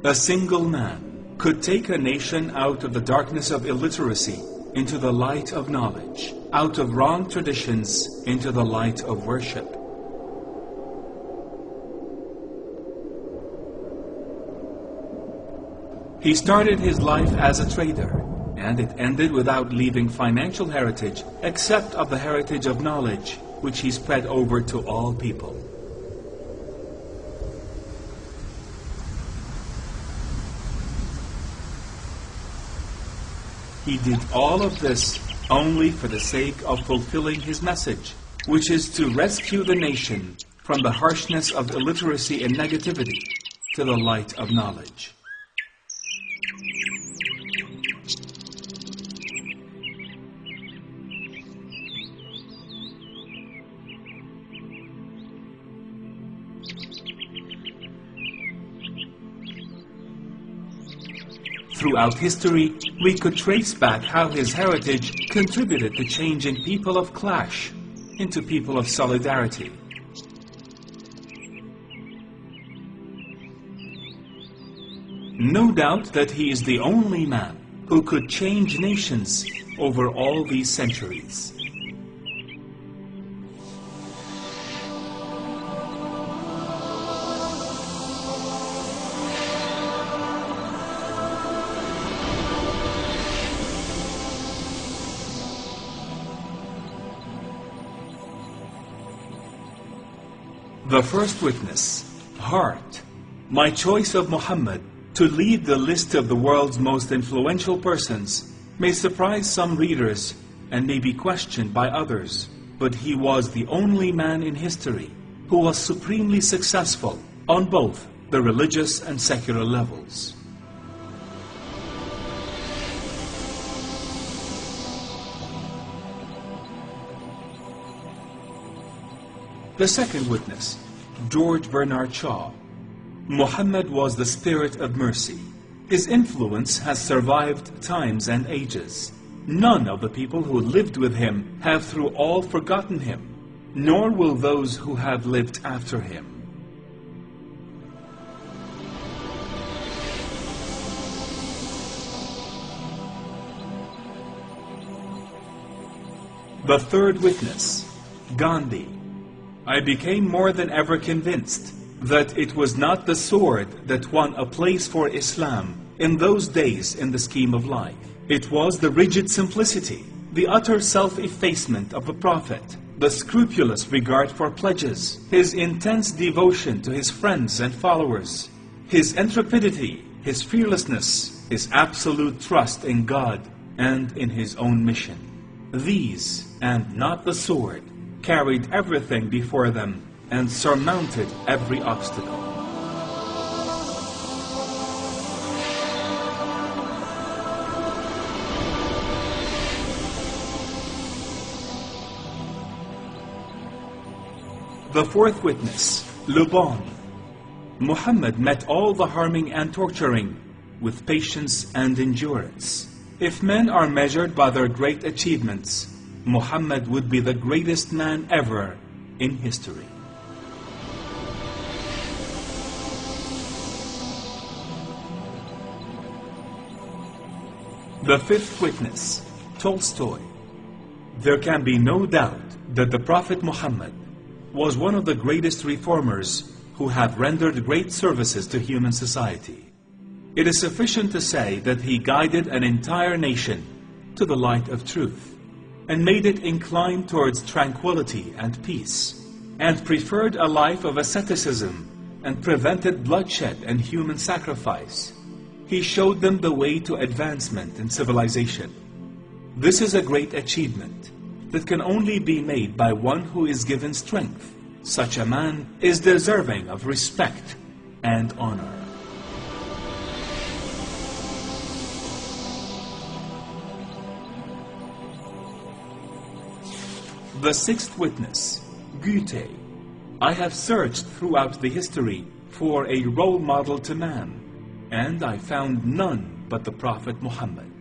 A single man could take a nation out of the darkness of illiteracy into the light of knowledge, out of wrong traditions into the light of worship. He started his life as a trader, and it ended without leaving financial heritage except of the heritage of knowledge, which he spread over to all people. He did all of this only for the sake of fulfilling his message, which is to rescue the nation from the harshness of illiteracy and negativity to the light of knowledge. Throughout history, we could trace back how his heritage contributed to changing people of clash into people of solidarity. No doubt that he is the only man who could change nations over all these centuries. The first witness, heart. My choice of Muhammad to lead the list of the world's most influential persons may surprise some readers and may be questioned by others, but he was the only man in history who was supremely successful on both the religious and secular levels. The second witness, George Bernard Shaw. Muhammad was the spirit of mercy. His influence has survived times and ages. None of the people who lived with him have through all forgotten him, nor will those who have lived after him. The third witness, Gandhi. I became more than ever convinced that it was not the sword that won a place for Islam in those days in the scheme of life. It was the rigid simplicity, the utter self-effacement of the Prophet, the scrupulous regard for pledges, his intense devotion to his friends and followers, his intrepidity, his fearlessness, his absolute trust in God and in his own mission. These, and not the sword, carried everything before them and surmounted every obstacle. The fourth witness, Le Bon. Muhammad met all the harming and torturing with patience and endurance. If men are measured by their great achievements, Muhammad would be the greatest man ever in history. The fifth witness, Tolstoy. There can be no doubt that the Prophet Muhammad was one of the greatest reformers who have rendered great services to human society. It is sufficient to say that he guided an entire nation to the light of truth, and made it incline towards tranquility and peace, and preferred a life of asceticism, and prevented bloodshed and human sacrifice. He showed them the way to advancement in civilization. This is a great achievement that can only be made by one who is given strength. Such a man is deserving of respect and honor. The sixth witness, Goethe. I have searched throughout the history for a role model to man, and I found none but the Prophet Muhammad.